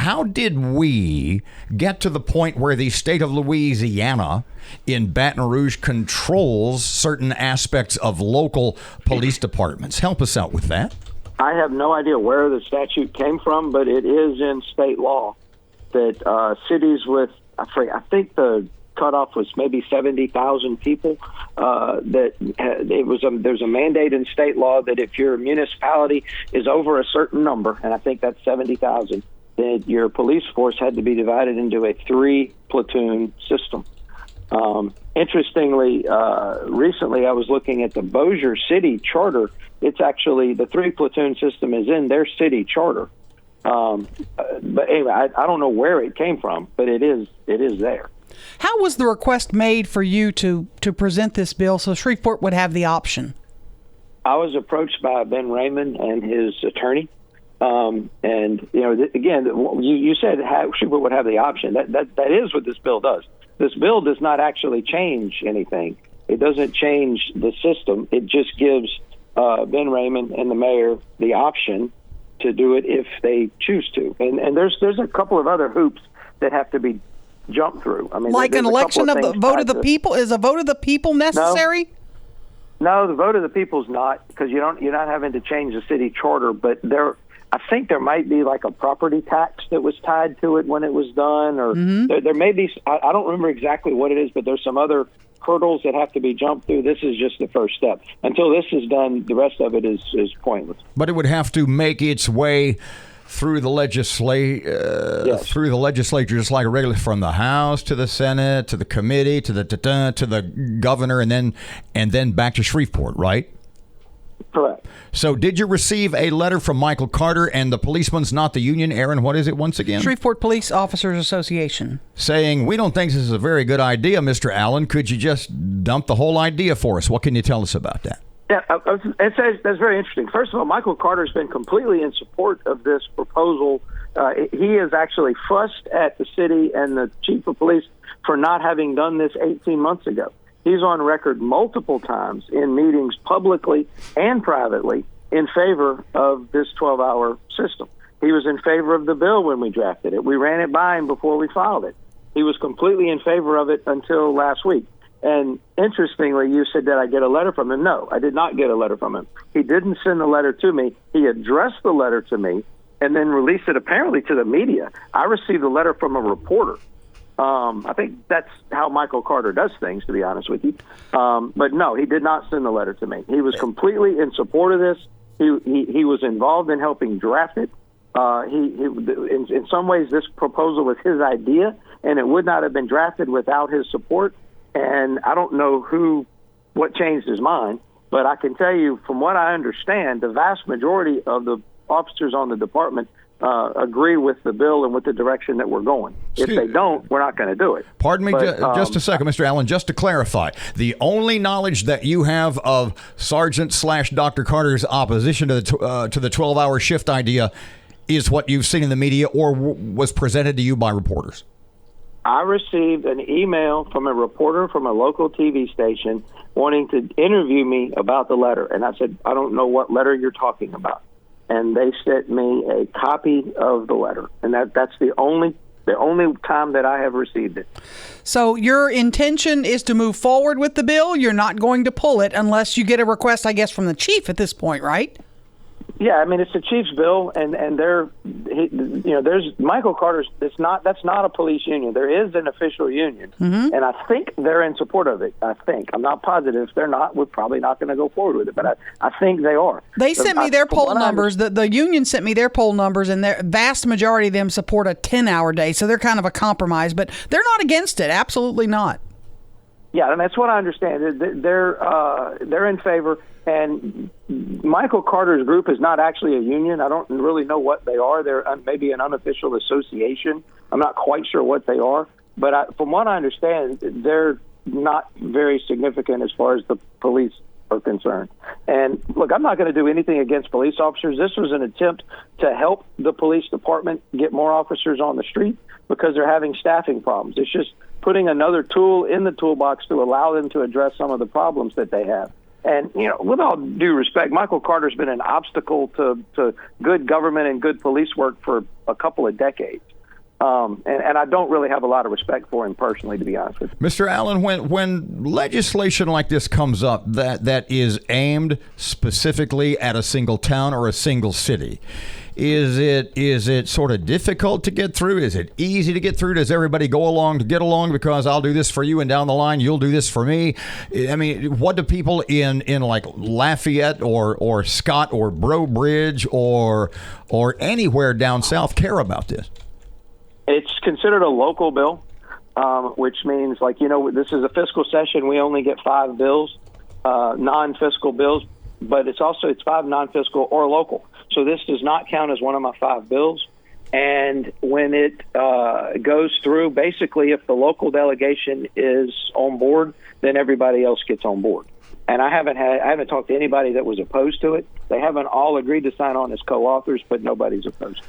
how did we get to the point where the state of Louisiana in Baton Rouge controls certain aspects of local police departments? Help us out with that. I have no idea where the statute came from, but it is in state law that cities with, I think the cutoff was maybe 70,000 people. There's a mandate in state law that if your municipality is over a certain number, and I think that's 70,000, that your police force had to be divided into a 3-platoon system. Interestingly, recently I was looking at the Bossier City charter. It's actually, the 3-platoon system is in their city charter. But anyway, I don't know where it came from, but it is there. How was the request made for you to present this bill so Shreveport would have the option? I was approached by Ben Raymond and his attorney. And, again, you said Shreveport would have the option. That is what this bill does. This bill does not actually change anything. It doesn't change the system. It just gives Ben Raymond and the mayor the option to do it if they choose to. And there's a couple of other hoops that have to be jumped through. I mean, like an election of the vote of the people. Is a vote of the people necessary? No, the vote of the people is not, because you're not having to change the city charter. But I think there might be like a property tax that was tied to it when it was done, or there may be. I don't remember exactly what it is, but there's some other hurdles that have to be jumped through. This is just the first step. Until this is done, the rest of it is pointless. But it would have to make its way through the yes. through the legislature, just like regularly, from the House to the Senate to the committee to the governor, and then back to Shreveport, right? Correct. So did you receive a letter from Michael Carter and the Policemen's Not the Union? Aaron, what is it once again? Shreveport Police Officers Association. Saying, we don't think this is a very good idea, Mr. Allen. Could you just dump the whole idea for us? What can you tell us about that? Yeah, that's very interesting. First of all, Michael Carter's been completely in support of this proposal. He has actually fussed at the city and the chief of police for not having done this 18 months ago. He's on record multiple times in meetings publicly and privately in favor of this 12-hour system. He was in favor of the bill when we drafted it. We ran it by him before we filed it. He was completely in favor of it until last week. And interestingly, you said, did I get a letter from him? No, I did not get a letter from him. He didn't send the letter to me. He addressed the letter to me and then released it apparently to the media. I received a letter from a reporter. I think that's how Michael Carter does things, to be honest with you. But no, he did not send the letter to me. He was completely in support of this. He was involved in helping draft it. In some ways, this proposal was his idea, and it would not have been drafted without his support. And I don't know what changed his mind, but I can tell you, from what I understand, the vast majority of the officers on the department agree with the bill and with the direction that we're going. If they don't, we're not going to do it. Pardon me, just a second, Mr. Allen, just to clarify, the only knowledge that you have of Sergeant/Dr. Carter's opposition to the 12-hour shift idea is what you've seen in the media or was presented to you by reporters? I received an email from a reporter from a local TV station wanting to interview me about the letter. And I said, I don't know what letter you're talking about. And they sent me a copy of the letter. And that's the only time that I have received it. So your intention is to move forward with the bill? You're not going to pull it unless you get a request, I guess, from the chief at this point, right? Yeah, I mean, it's the chief's bill, and there's Michael Carter's. That's not a police union. There is an official union, and I think they're in support of it. I'm not positive. If they're not, we're probably not going to go forward with it. But I think they are. They sent me their poll numbers. The union sent me their poll numbers, and the vast majority of them support a 10-hour day. So they're kind of a compromise, but they're not against it. Absolutely not. Yeah, and that's what I understand. They're in favor. And Michael Carter's group is not actually a union. I don't really know what they are. They're maybe an unofficial association. I'm not quite sure what they are. But from what I understand, they're not very significant as far as the police are concerned. And look, I'm not going to do anything against police officers. This was an attempt to help the police department get more officers on the street because they're having staffing problems. It's just putting another tool in the toolbox to allow them to address some of the problems that they have. And, with all due respect, Michael Carter's been an obstacle to good government and good police work for a couple of decades. And I don't really have a lot of respect for him personally, to be honest with you. Mr. Allen, when legislation like this comes up that is aimed specifically at a single town or a single city, is it sort of difficult to get through? Is it easy to get through? Does everybody go along to get along because I'll do this for you and down the line you'll do this for me? I mean, what do people in like Lafayette or Scott or Breaux Bridge or anywhere down south care about this? It's considered a local bill, which means, this is a fiscal session. We only get 5 bills, non-fiscal bills, but it's 5 non-fiscal or local. So this does not count as one of my 5 bills. And when it goes through, basically, if the local delegation is on board, then everybody else gets on board. And I haven't talked to anybody that was opposed to it. They haven't all agreed to sign on as co-authors, but nobody's opposed.